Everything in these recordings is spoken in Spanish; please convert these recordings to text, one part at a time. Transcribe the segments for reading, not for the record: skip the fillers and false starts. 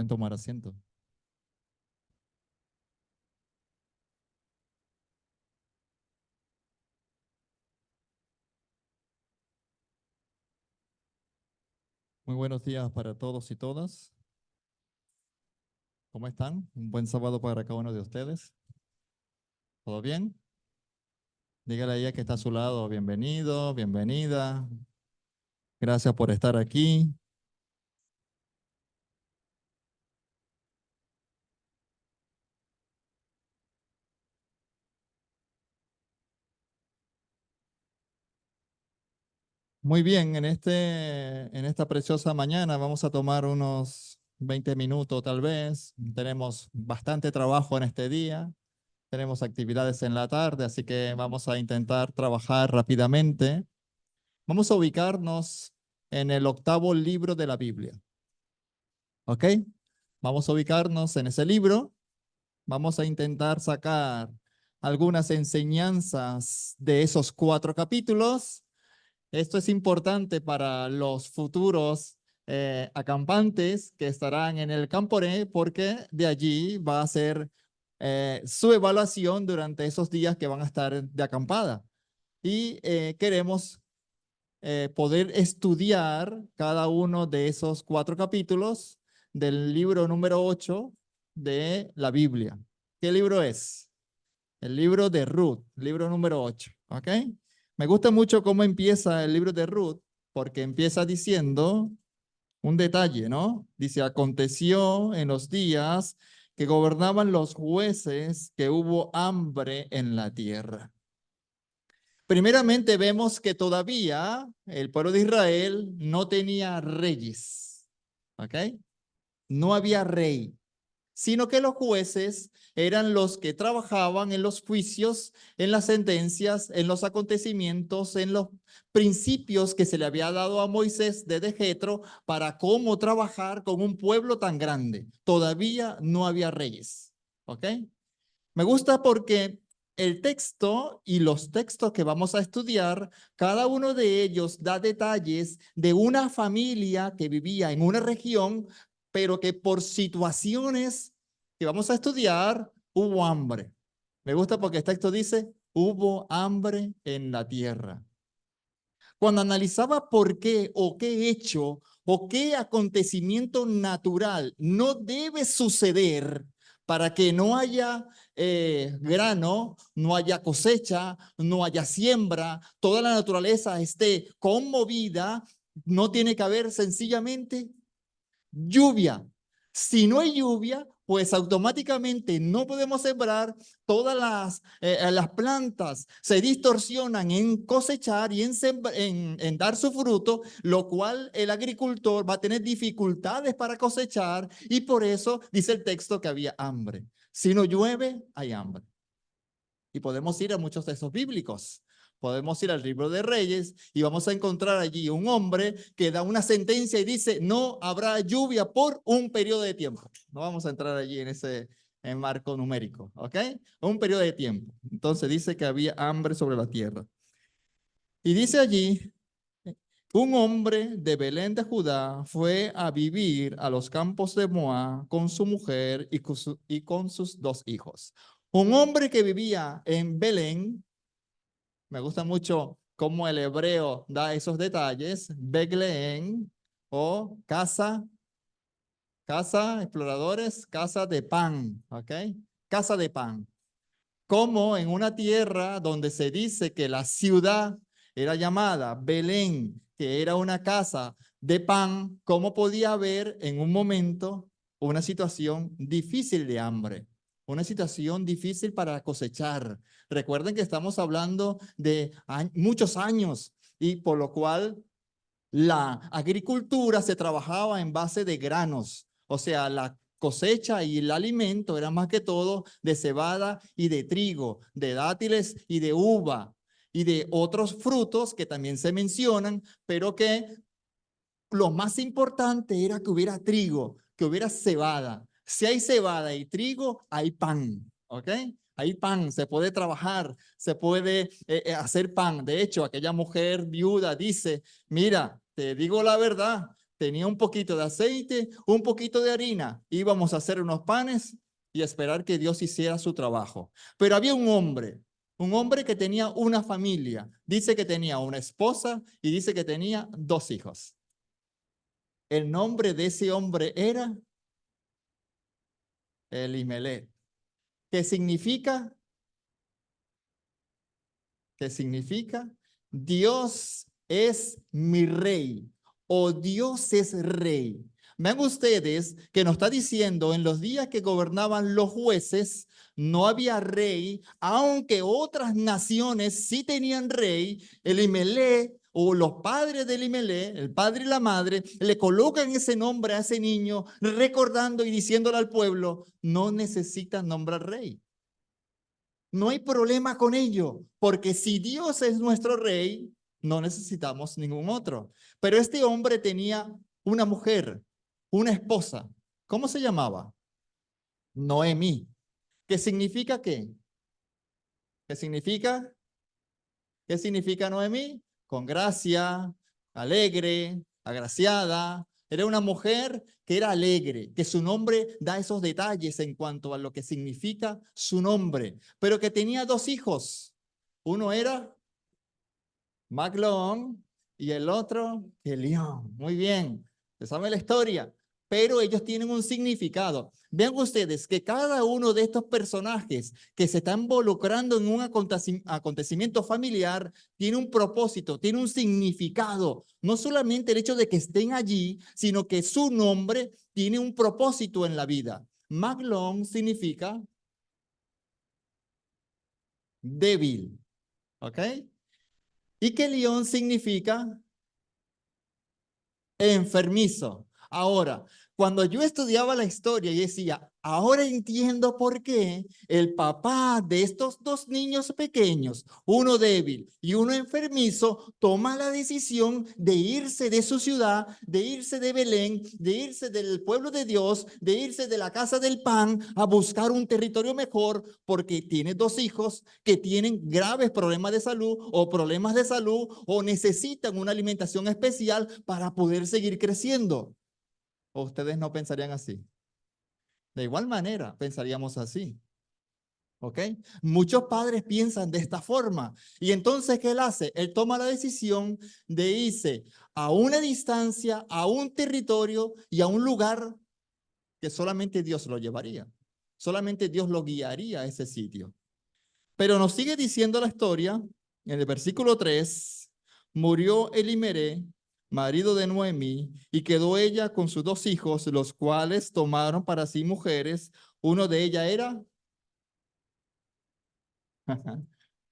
Pueden tomar asiento. Muy buenos días para todos y todas. ¿Cómo están? Un buen sábado para cada uno de ustedes. ¿Todo bien? Dígale a ella que está a su lado. Bienvenido, bienvenida. Gracias por estar aquí. Muy bien, en esta preciosa mañana vamos a tomar unos 20 minutos tal vez. Tenemos bastante trabajo en este día. Tenemos actividades en la tarde, así que vamos a intentar trabajar rápidamente. Vamos a ubicarnos en el octavo libro de la Biblia. ¿Ok? Vamos a ubicarnos en ese libro. Vamos a intentar sacar algunas enseñanzas de esos 4 capítulos. Esto es importante para los futuros acampantes que estarán en el Camporé, porque de allí va a ser su evaluación durante esos días que van a estar de acampada. Y queremos poder estudiar cada uno de esos 4 capítulos del libro número 8 de la Biblia. ¿Qué libro es? El libro de Ruth, libro número 8, ¿ok? Me gusta mucho cómo empieza el libro de Ruth, porque empieza diciendo un detalle, ¿no? Dice, aconteció en los días que gobernaban los jueces que hubo hambre en la tierra. Primeramente vemos que todavía el pueblo de Israel no tenía reyes, ¿ok? No había rey, sino que los jueces eran los que trabajaban en los juicios, en las sentencias, en los acontecimientos, en los principios que se le había dado a Moisés desde Jetro para cómo trabajar con un pueblo tan grande. Todavía no había reyes, ¿ok? Me gusta porque el texto y los textos que vamos a estudiar, cada uno de ellos da detalles de una familia que vivía en una región, pero que por situaciones que vamos a estudiar, hubo hambre. Me gusta porque el texto dice, hubo hambre en la tierra. Cuando analizaba por qué o qué hecho o qué acontecimiento natural no debe suceder para que no haya grano, no haya cosecha, no haya siembra, toda la naturaleza esté conmovida, no tiene que haber sencillamente lluvia. Si no hay lluvia, pues automáticamente no podemos sembrar, todas las plantas se distorsionan en cosechar y en dar su fruto, lo cual el agricultor va a tener dificultades para cosechar, y por eso dice el texto que había hambre. Si no llueve, hay hambre. Y podemos ir a muchos textos bíblicos. Podemos ir al libro de Reyes y vamos a encontrar allí un hombre que da una sentencia y dice, no habrá lluvia por un periodo de tiempo. No vamos a entrar allí en ese marco numérico, ¿ok? Un periodo de tiempo. Entonces dice que había hambre sobre la tierra. Y dice allí, un hombre de Belén de Judá fue a vivir a los campos de Moab con su mujer y con sus 2 hijos. Un hombre que vivía en Belén. Me gusta mucho cómo el hebreo da esos detalles. Begleen o casa, exploradores, casa de pan, ¿ok? Casa de pan. Como en una tierra donde se dice que la ciudad era llamada Belén, que era una casa de pan, ¿cómo podía haber en un momento una situación difícil de hambre? Una situación difícil para cosechar. Recuerden que estamos hablando de muchos años, y por lo cual la agricultura se trabajaba en base de granos, o sea, la cosecha y el alimento era más que todo de cebada y de trigo, de dátiles y de uva y de otros frutos que también se mencionan, pero que lo más importante era que hubiera trigo, que hubiera cebada. Si hay cebada y trigo, hay pan, ¿ok? Hay pan, se puede trabajar, se puede hacer pan. De hecho, aquella mujer viuda dice, mira, te digo la verdad, tenía un poquito de aceite, un poquito de harina. Íbamos a hacer unos panes y esperar que Dios hiciera su trabajo. Pero había un hombre que tenía una familia. Dice que tenía una esposa y dice que tenía 2 hijos. El nombre de ese hombre era Elimelech. ¿Qué significa? ¿Qué significa? Dios es mi rey o Dios es rey. Vean ustedes que nos está diciendo en los días que gobernaban los jueces, no había rey, aunque otras naciones sí tenían rey. Elimelech o los padres de Elimelech, el padre y la madre, le colocan ese nombre a ese niño, recordando y diciéndole al pueblo, no necesitan nombrar rey. No hay problema con ello, porque si Dios es nuestro rey, no necesitamos ningún otro. Pero este hombre tenía una mujer, una esposa. ¿Cómo se llamaba? Noemí. ¿Qué significa qué? ¿Qué significa? ¿Qué significa Noemí? Con gracia, alegre, agraciada. Era una mujer que era alegre, que su nombre da esos detalles en cuanto a lo que significa su nombre, pero que tenía 2 hijos. Uno era Maglón y el otro Elión. Muy bien, se sabe la historia, pero ellos tienen un significado. Vean ustedes que cada uno de estos personajes que se están involucrando en un acontecimiento familiar tiene un propósito, tiene un significado. No solamente el hecho de que estén allí, sino que su nombre tiene un propósito en la vida. Maglón significa débil, ¿ok? Y que León significa enfermizo. Ahora, cuando yo estudiaba la historia y decía, ahora entiendo por qué el papá de estos 2 niños pequeños, uno débil y uno enfermizo, toma la decisión de irse de su ciudad, de irse de Belén, de irse del pueblo de Dios, de irse de la casa del pan a buscar un territorio mejor, porque tiene 2 hijos que tienen graves problemas de salud o problemas de salud o necesitan una alimentación especial para poder seguir creciendo. ¿O ustedes no pensarían así? De igual manera, pensaríamos así. ¿Ok? Muchos padres piensan de esta forma. Y entonces, ¿qué él hace? Él toma la decisión de irse a una distancia, a un territorio y a un lugar que solamente Dios lo llevaría. Solamente Dios lo guiaría a ese sitio. Pero nos sigue diciendo la historia, en el versículo 3, murió Elimelech, marido de Noemí, y quedó ella con sus 2 hijos, los cuales tomaron para sí mujeres. Uno de ellas era,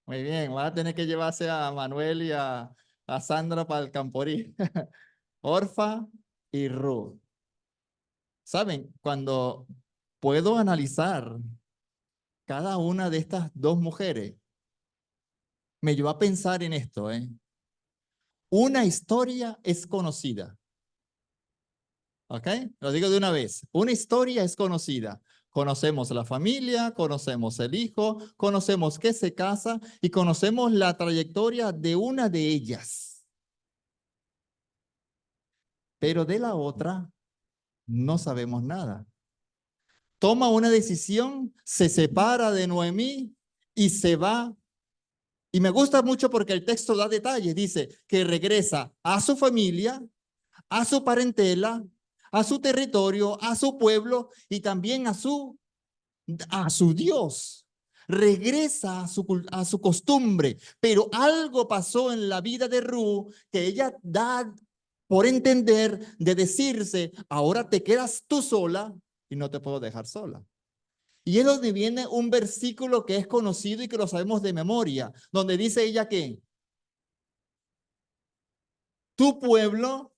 muy bien, van a tener que llevarse a Manuel y a Sandra para el Camporí, Orfa y Ruth. ¿Saben? Cuando puedo analizar cada una de estas 2 mujeres, me llevó a pensar en esto, ¿eh? Una historia es conocida, ¿ok? Lo digo de una vez. Una historia es conocida. Conocemos la familia, conocemos el hijo, conocemos que se casa y conocemos la trayectoria de una de ellas. Pero de la otra no sabemos nada. Toma una decisión, se separa de Noemí y se va. Y me gusta mucho porque el texto da detalles. Dice que regresa a su familia, a su parentela, a su territorio, a su pueblo y también a su Dios. Regresa a su costumbre, pero algo pasó en la vida de Ruth que ella da por entender de decirse, ahora te quedas tú sola y no te puedo dejar sola. Y es donde viene un versículo que es conocido y que lo sabemos de memoria, donde dice ella que tu pueblo,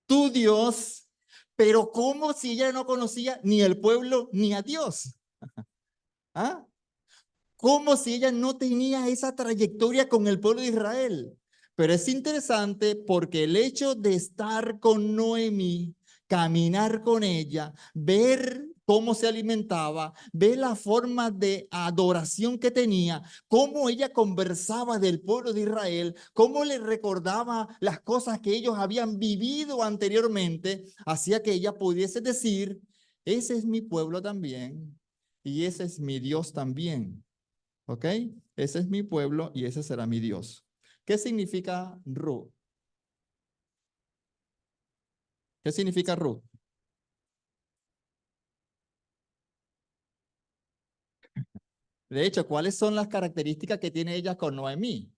tu Dios, pero como si ella no conocía ni el pueblo ni a Dios. ¿Ah? Como si ella no tenía esa trayectoria con el pueblo de Israel. Pero es interesante porque el hecho de estar con Noemí, caminar con ella, ver cómo se alimentaba, ve la forma de adoración que tenía, cómo ella conversaba del pueblo de Israel, cómo le recordaba las cosas que ellos habían vivido anteriormente, hacía que ella pudiese decir, ese es mi pueblo también y ese es mi Dios también. ¿Ok? Ese es mi pueblo y ese será mi Dios. ¿Qué significa Ruth? ¿Qué significa Ruth? De hecho, ¿cuáles son las características que tiene ella con Noemí?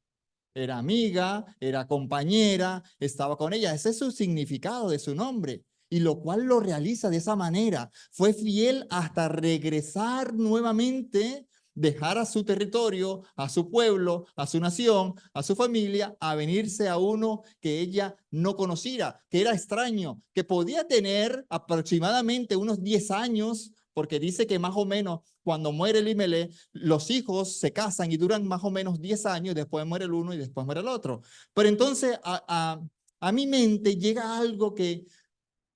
Era amiga, era compañera, estaba con ella. Ese es su significado de su nombre. Y lo cual lo realiza de esa manera. Fue fiel hasta regresar nuevamente, dejar a su territorio, a su pueblo, a su nación, a su familia, a venirse a uno que ella no conociera, que era extraño, que podía tener aproximadamente unos 10 años, porque dice que más o menos cuando muere Elimelech, los hijos se casan y duran más o menos 10 años, después muere el uno y después muere el otro. Pero entonces a mi mente llega algo que,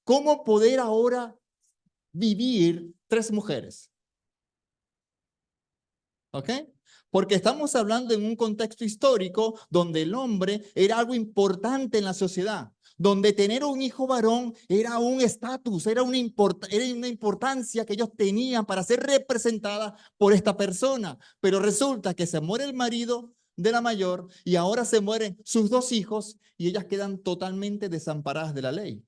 ¿cómo poder ahora vivir tres mujeres? ¿Ok? Porque estamos hablando en un contexto histórico donde el hombre era algo importante en la sociedad, donde tener un hijo varón era un estatus, era una importancia que ellos tenían para ser representada por esta persona. Pero resulta que se muere el marido de la mayor y ahora se mueren sus dos hijos y ellas quedan totalmente desamparadas de la ley.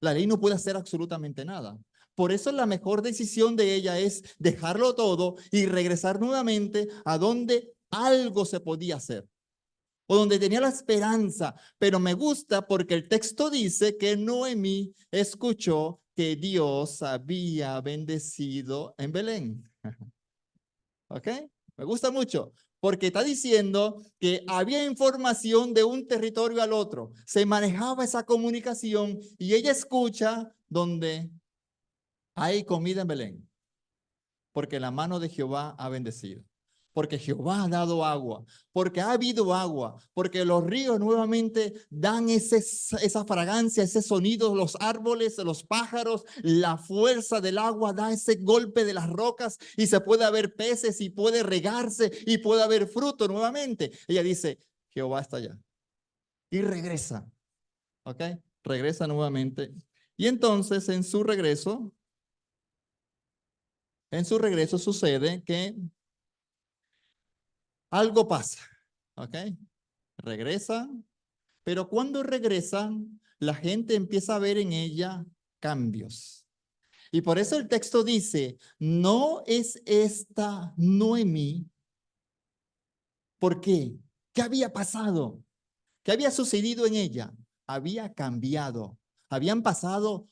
La ley no puede hacer absolutamente nada. Por eso la mejor decisión de ella es dejarlo todo y regresar nuevamente a donde algo se podía hacer o donde tenía la esperanza. Pero me gusta porque el texto dice que Noemí escuchó que Dios había bendecido en Belén. ¿Ok? Me gusta mucho porque está diciendo que había información de un territorio al otro. Se manejaba esa comunicación y ella escucha donde hay comida en Belén, porque la mano de Jehová ha bendecido, porque Jehová ha dado agua, porque ha habido agua, porque los ríos nuevamente dan esa fragancia, ese sonido, los árboles, los pájaros, la fuerza del agua da ese golpe de las rocas y se puede haber peces y puede regarse y puede haber fruto nuevamente. Ella dice, Jehová está allá y regresa, ¿ok? Regresa nuevamente. Y entonces en su regreso sucede que algo pasa, ¿ok? Regresan, pero cuando regresan, la gente empieza a ver en ella cambios. Y por eso el texto dice, no es esta Noemí. ¿Por qué? ¿Qué había pasado? ¿Qué había sucedido en ella? Había cambiado. Habían pasado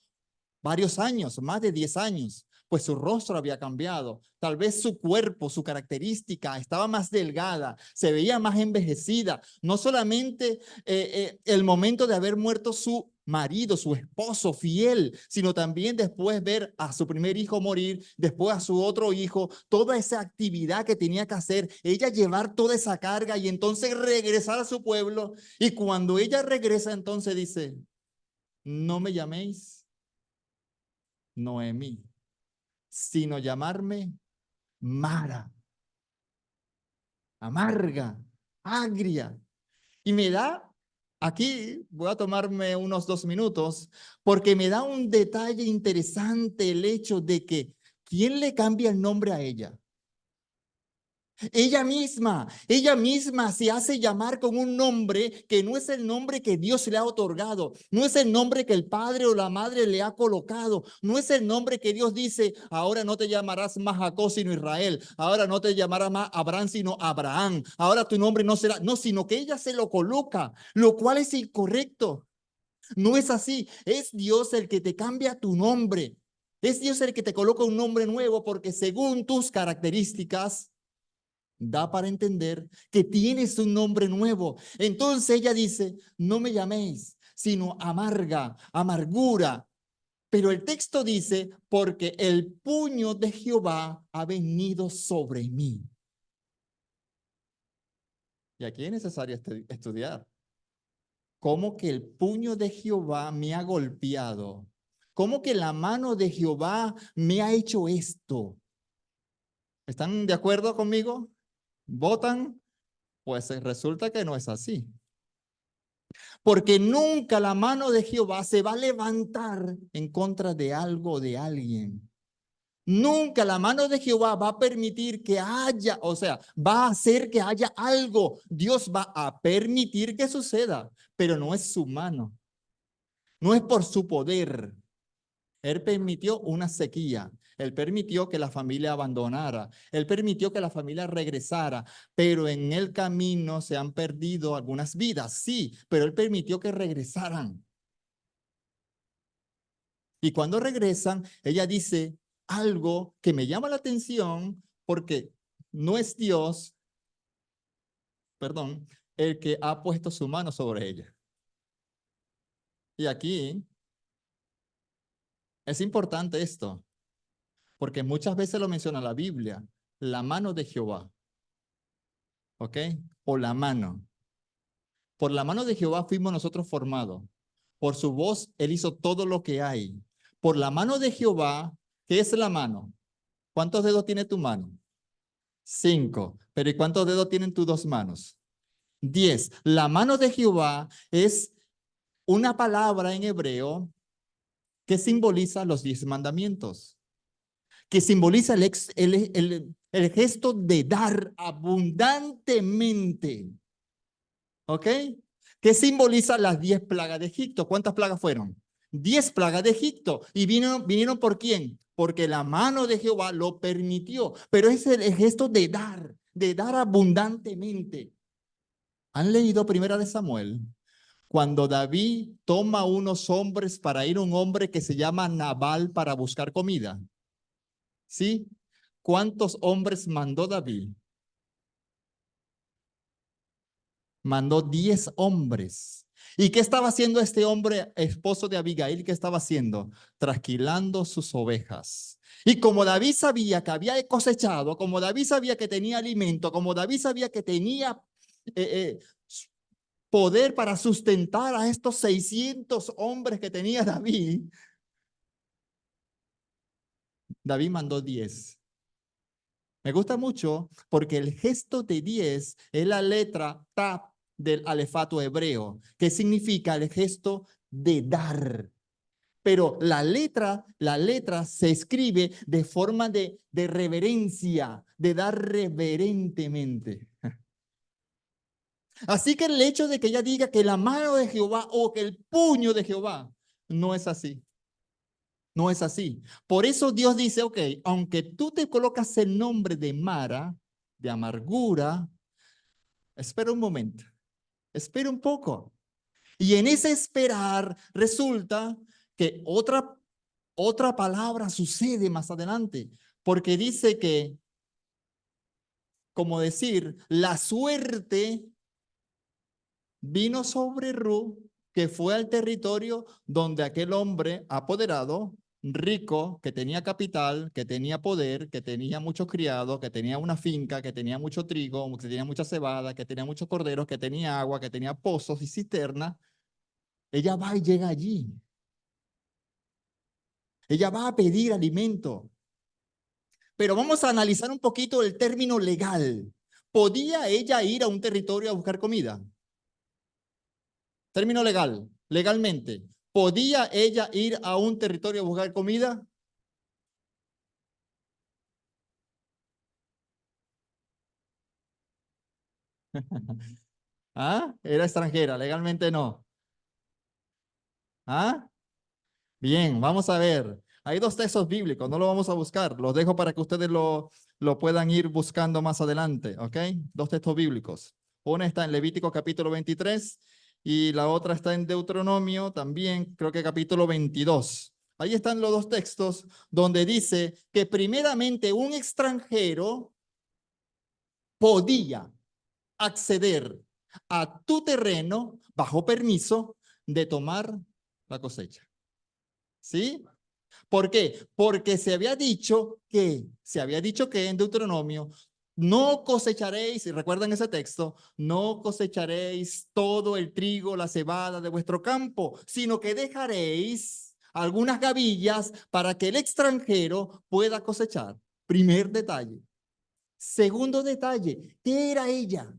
varios años, más de 10 años, pues su rostro había cambiado. Tal vez su cuerpo, su característica estaba más delgada, se veía más envejecida. No solamente el momento de haber muerto su marido, su esposo fiel, sino también después ver a su primer hijo morir, después a su otro hijo, toda esa actividad que tenía que hacer, ella llevar toda esa carga y entonces regresar a su pueblo. Y cuando ella regresa, entonces dice, no me llaméis Noemí, sino llamarme Mara, amarga, agria. Y me da, aquí voy a tomarme unos 2 minutos, porque me da un detalle interesante el hecho de que, ¿quién le cambia el nombre a ella? Ella misma se hace llamar con un nombre que no es el nombre que Dios le ha otorgado, no es el nombre que el padre o la madre le ha colocado, no es el nombre que Dios dice, ahora no te llamarás más Jacob sino Israel, ahora no te llamarás más Abraham sino Abraham, ahora tu nombre no será, no, sino que ella se lo coloca, lo cual es incorrecto. No es así, es Dios el que te cambia tu nombre, es Dios el que te coloca un nombre nuevo porque según tus características da para entender que tienes un nombre nuevo. Entonces ella dice, no me llaméis, sino amarga, amargura. Pero el texto dice, porque el puño de Jehová ha venido sobre mí. Y aquí es necesario estudiar. ¿Cómo que el puño de Jehová me ha golpeado? ¿Cómo que la mano de Jehová me ha hecho esto? ¿Están de acuerdo conmigo? ¿Votan? Pues resulta que no es así. Porque nunca la mano de Jehová se va a levantar en contra de algo o de alguien. Nunca la mano de Jehová va a permitir que haya, o sea, va a hacer que haya algo. Dios va a permitir que suceda, pero no es su mano. No es por su poder. Él permitió una sequía. Él permitió que la familia abandonara. Él permitió que la familia regresara. Pero en el camino se han perdido algunas vidas, sí, pero él permitió que regresaran. Y cuando regresan, ella dice algo que me llama la atención porque no es Dios, perdón, el que ha puesto su mano sobre ella. Y aquí es importante esto, porque muchas veces lo menciona la Biblia, la mano de Jehová, ¿ok? O la mano. Por la mano de Jehová fuimos nosotros formados. Por su voz, él hizo todo lo que hay. Por la mano de Jehová, ¿qué es la mano? ¿Cuántos dedos tiene tu mano? 5. Pero ¿y cuántos dedos tienen tus dos manos? 10. La mano de Jehová es una palabra en hebreo que simboliza los 10 mandamientos, que simboliza el gesto de dar abundantemente. ¿Ok? ¿Qué simboliza las 10 plagas de Egipto? ¿Cuántas plagas fueron? 10 plagas de Egipto. ¿Y vinieron por quién? Porque la mano de Jehová lo permitió. Pero es el gesto de dar abundantemente. ¿Han leído Primera de Samuel? Cuando David toma unos hombres para ir a un hombre que se llama Nabal para buscar comida. ¿Sí? ¿Cuántos hombres mandó David? Mandó 10 hombres. ¿Y qué estaba haciendo este hombre, esposo de Abigail? ¿Qué estaba haciendo? Trasquilando sus ovejas. Y como David sabía que había cosechado, como David sabía que tenía alimento, como David sabía que tenía eh, eh, poder para sustentar a estos 600 hombres que tenía David, David mandó 10. Me gusta mucho porque el gesto de 10 es la letra tap del alefato hebreo, que significa el gesto de dar. Pero la letra se escribe de forma de reverencia, de dar reverentemente. Así que el hecho de que ella diga que la mano de Jehová o que el puño de Jehová, no es así. No es así. Por eso Dios dice, ok, aunque tú te colocas el nombre de Mara, de amargura, espera un momento, espera un poco. Y en ese esperar resulta que otra palabra sucede más adelante, porque dice que, como decir, la suerte vino sobre Ru, que fue al territorio donde aquel hombre apoderado, rico, que tenía capital, que tenía poder, que tenía muchos criados, que tenía una finca, que tenía mucho trigo, que tenía mucha cebada, que tenía muchos corderos, que tenía agua, que tenía pozos y cisternas. Ella va y llega allí. Ella va a pedir alimento. Pero vamos a analizar un poquito el término legal. ¿Podía ella ir a un territorio a buscar comida? Término legal, legalmente. ¿Podía ella ir a un territorio a buscar comida? ¿Ah? Era extranjera, legalmente no. ¿Ah? Bien, vamos a ver. Hay dos textos bíblicos, no lo vamos a buscar. Los dejo para que ustedes lo puedan ir buscando más adelante, ¿ok? Dos textos bíblicos. Una está en Levítico capítulo 23 y la otra está en Deuteronomio también, creo que capítulo 22. Ahí están los dos textos donde dice que primeramente un extranjero podía acceder a tu terreno bajo permiso de tomar la cosecha. ¿Sí? ¿Por qué? Porque se había dicho que en Deuteronomio, no cosecharéis, y recuerdan ese texto, no cosecharéis todo el trigo, la cebada de vuestro campo, sino que dejaréis algunas gavillas para que el extranjero pueda cosechar. Primer detalle. Segundo detalle, ¿qué era ella?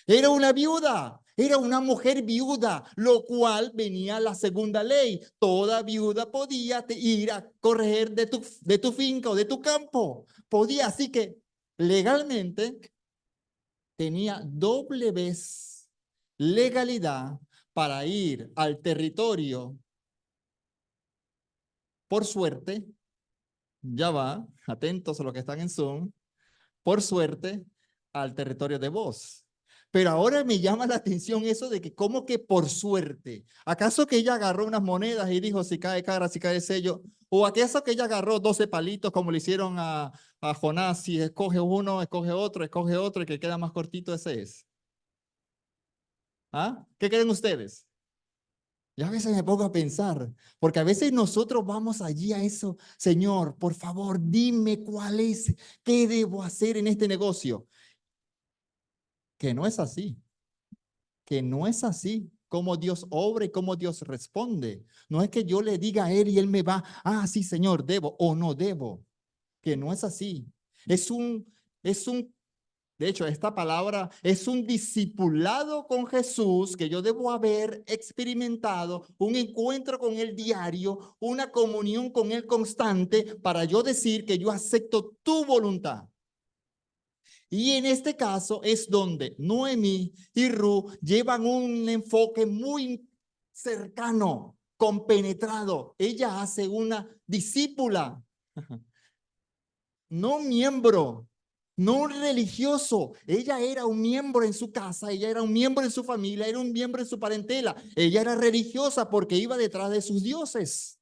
Era una viuda, era una mujer viuda, lo cual venía la segunda ley. Toda viuda podía ir a correr de tu finca o de tu campo. Podía, así que legalmente tenía doble vez legalidad para ir al territorio. Por suerte, ya va, atentos a los que están en Zoom, por suerte, al territorio de Voz. Pero ahora me llama la atención eso de que ¿cómo que por suerte? ¿Acaso que ella agarró unas monedas y dijo si cae cara, si cae sello? ¿O acaso que ella agarró 12 palitos como le hicieron a Jonás? Si escoge uno, escoge otro y que queda más cortito ese es. ¿Ah? ¿Qué creen ustedes? Y a veces me pongo a pensar, porque a veces nosotros vamos allí a eso, Señor, por favor, dime cuál es, qué debo hacer en este negocio. Que no es así, que no es así como Dios obra y cómo Dios responde. No es que yo le diga a Él y Él me va, sí, Señor, debo o no debo, que no es así. Es un De hecho, esta palabra es un discipulado con Jesús que yo debo haber experimentado, un encuentro con Él diario, una comunión con Él constante para yo decir que yo acepto tu voluntad. Y en este caso es donde Noemí y Ruth llevan un enfoque muy cercano, compenetrado. Ella hace una discípula, no miembro, no religioso. Ella era un miembro en su casa, ella era un miembro en su familia, era un miembro en su parentela. Ella era religiosa porque iba detrás de sus dioses.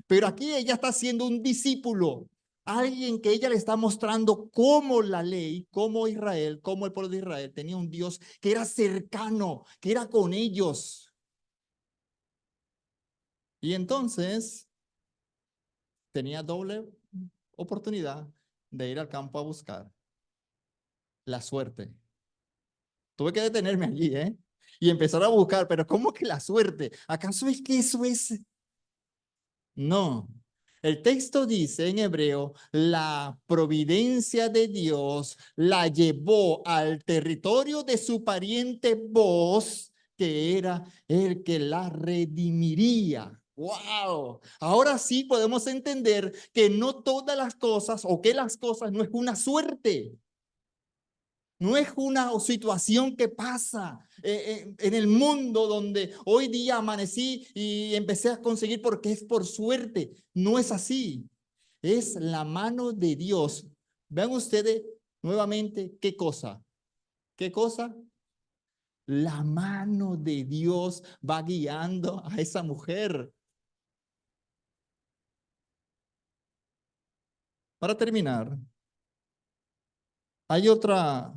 Pero aquí ella está siendo un discípulo, alguien que ella le está mostrando cómo la ley, cómo Israel, cómo el pueblo de Israel tenía un Dios que era cercano, que era con ellos. Y entonces tenía doble oportunidad de ir al campo a buscar la suerte. Tuve que detenerme allí, ¿eh? Y empezar a buscar, pero ¿cómo que la suerte? ¿Acaso es que eso es? No. El texto dice en hebreo, la providencia de Dios la llevó al territorio de su pariente Boz, que era el que la redimiría. ¡Wow! Ahora sí podemos entender que no todas las cosas o que las cosas no es una suerte. No es una situación que pasa en el mundo donde hoy día amanecí y empecé a conseguir porque es por suerte. No es así. Es la mano de Dios. Vean ustedes nuevamente qué cosa. ¿Qué cosa? La mano de Dios va guiando a esa mujer. Para terminar, hay otra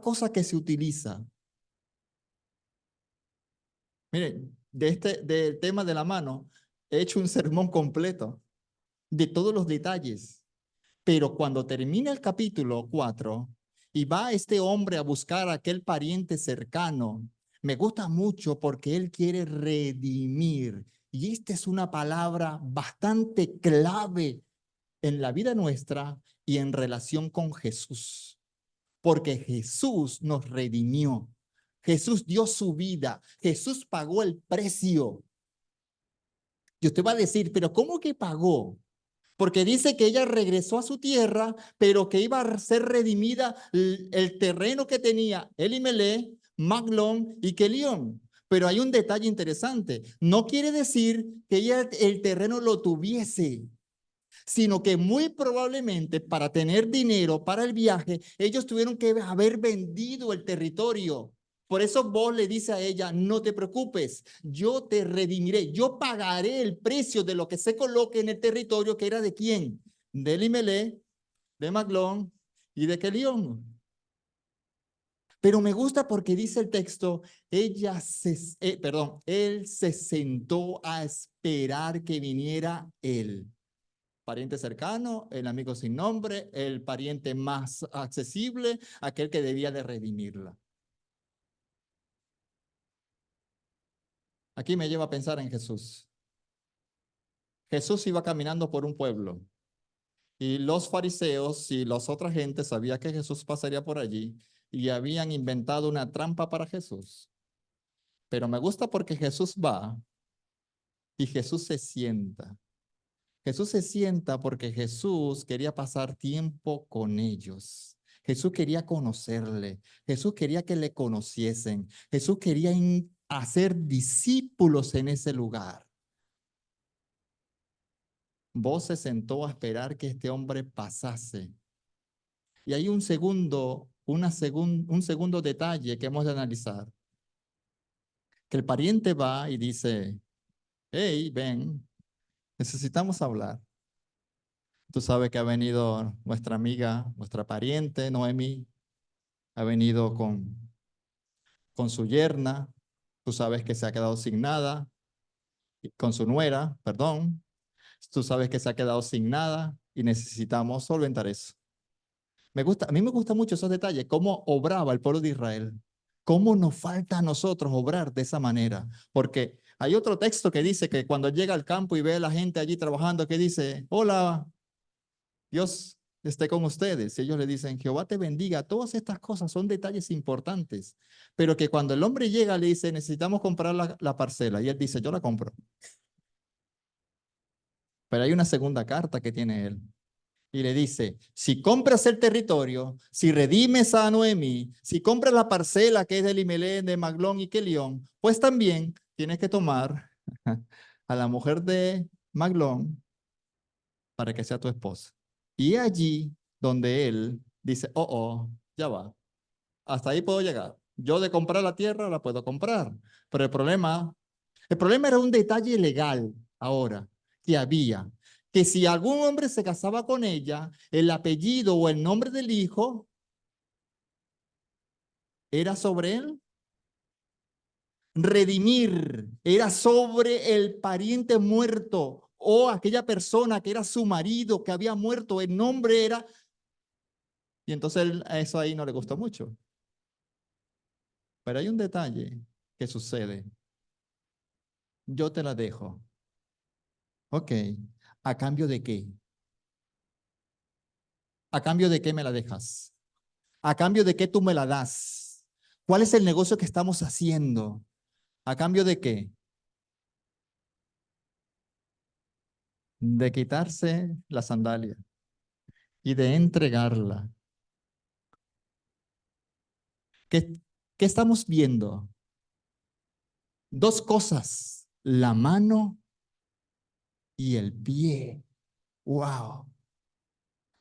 cosa que se utiliza. Miren, del tema de la mano, he hecho un sermón completo de todos los detalles, pero cuando termina el capítulo 4 y va este hombre a buscar a aquel pariente cercano, me gusta mucho porque él quiere redimir. Y esta es una palabra bastante clave en la vida nuestra y en relación con Jesús, porque Jesús nos redimió. Jesús dio su vida, Jesús pagó el precio. Y usted va a decir, pero ¿cómo que pagó? Porque dice que ella regresó a su tierra, pero que iba a ser redimida el terreno que tenía Elimelech, Maglón y Kelión. Pero hay un detalle interesante. No quiere decir que ella el terreno lo tuviese, sino que muy probablemente para tener dinero para el viaje, ellos tuvieron que haber vendido el territorio. Por eso vos le dice a ella, no te preocupes, yo te redimiré, yo pagaré el precio de lo que se coloque en el territorio que era de quién, de Elimelech, de Maglón y de Kelión. Pero me gusta porque dice el texto, él se sentó a esperar que viniera él. Pariente cercano, el amigo sin nombre, el pariente más accesible, aquel que debía de redimirla. Aquí me lleva a pensar en Jesús. Jesús iba caminando por un pueblo y los fariseos y las otras gentes sabían que Jesús pasaría por allí y habían inventado una trampa para Jesús. Pero me gusta porque Jesús va y Jesús se sienta. Jesús se sienta porque Jesús quería pasar tiempo con ellos. Jesús quería conocerle. Jesús quería que le conociesen. Jesús quería hacer discípulos en ese lugar. Vos se sentó a esperar que este hombre pasase. Y hay un segundo detalle que hemos de analizar. Que el pariente va y dice, hey, ven, necesitamos hablar. Tú sabes que ha venido nuestra amiga, nuestra pariente, Noemi, ha venido con su yerna. Tú sabes que se ha quedado sin nada, con su nuera, perdón. Tú sabes que se ha quedado sin nada y necesitamos solventar eso. A mí me gusta mucho esos detalles, cómo obraba el pueblo de Israel, cómo nos falta a nosotros obrar de esa manera, porque hay otro texto que dice que cuando llega al campo y ve a la gente allí trabajando, que dice, hola, Dios esté con ustedes. Y ellos le dicen, Jehová te bendiga. Todas estas cosas son detalles importantes, pero que cuando el hombre llega le dice, necesitamos comprar la parcela, y él dice, yo la compro. Pero hay una segunda carta que tiene él. Y le dice, si compras el territorio, si redimes a Noemí, si compras la parcela que es de Elimelech, de Maglón y Kelión, pues también tienes que tomar a la mujer de Maglón para que sea tu esposa. Y allí donde él dice, ya va, hasta ahí puedo llegar. Yo de comprar la tierra la puedo comprar, pero el problema era un detalle legal ahora que había, que si algún hombre se casaba con ella, el apellido o el nombre del hijo era sobre él. Redimir era sobre el pariente muerto o aquella persona que era su marido que había muerto. El nombre era, y entonces a eso ahí no le gustó mucho. Pero hay un detalle que sucede. Yo te la dejo. Ok. ¿A cambio de qué? ¿A cambio de qué me la dejas? ¿A cambio de qué tú me la das? ¿Cuál es el negocio que estamos haciendo? ¿A cambio de qué? De quitarse la sandalia y de entregarla. ¿Qué, qué estamos viendo? Dos cosas, la mano y el pie. ¡Wow!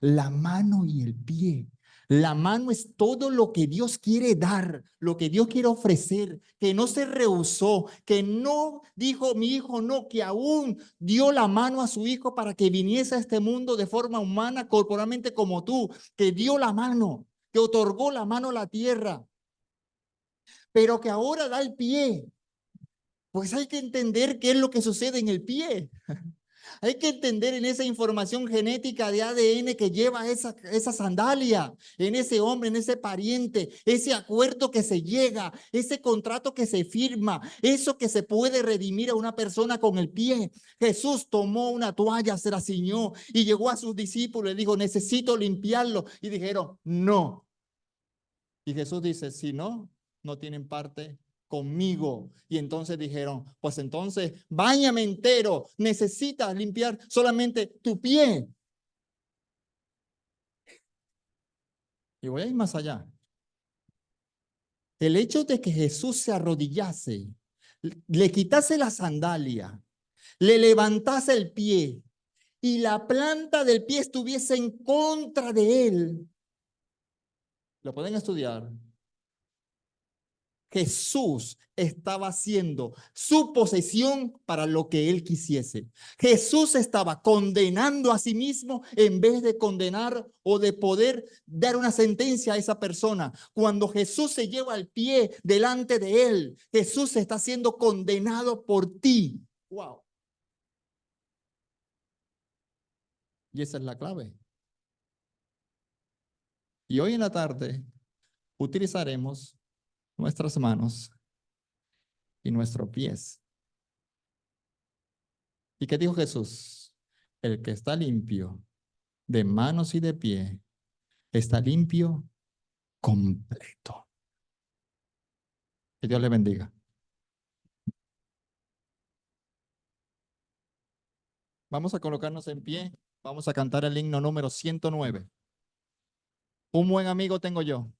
La mano y el pie. La mano es todo lo que Dios quiere dar, lo que Dios quiere ofrecer, que no se rehusó, que no dijo mi hijo no, que aún dio la mano a su hijo para que viniese a este mundo de forma humana, corporalmente como tú, que dio la mano, que otorgó la mano a la tierra, pero que ahora da el pie. Pues hay que entender qué es lo que sucede en el pie. Hay que entender en esa información genética de ADN que lleva esa sandalia, en ese hombre, en ese pariente, ese acuerdo que se llega, ese contrato que se firma, eso que se puede redimir a una persona con el pie. Jesús tomó una toalla, se la ciñó y llegó a sus discípulos y dijo, necesito limpiarlo. Y dijeron, no. Y Jesús dice, si no, no tienen parte conmigo. Y entonces dijeron, pues entonces, báñame entero, necesitas limpiar solamente tu pie. Y voy a ir más allá. El hecho de que Jesús se arrodillase, le quitase la sandalia, le levantase el pie y la planta del pie estuviese en contra de él, lo pueden estudiar. Jesús estaba haciendo su posesión para lo que él quisiese. Jesús estaba condenando a sí mismo en vez de condenar o de poder dar una sentencia a esa persona. Cuando Jesús se lleva el pie delante de él, Jesús está siendo condenado por ti. Wow. Y esa es la clave. Y hoy en la tarde utilizaremos nuestras manos y nuestros pies ¿Y qué dijo Jesús? El que está limpio de manos y de pie, está limpio completo. Que Dios le bendiga. Vamos a colocarnos en pie. Vamos a cantar el himno número 109. Un buen amigo tengo yo.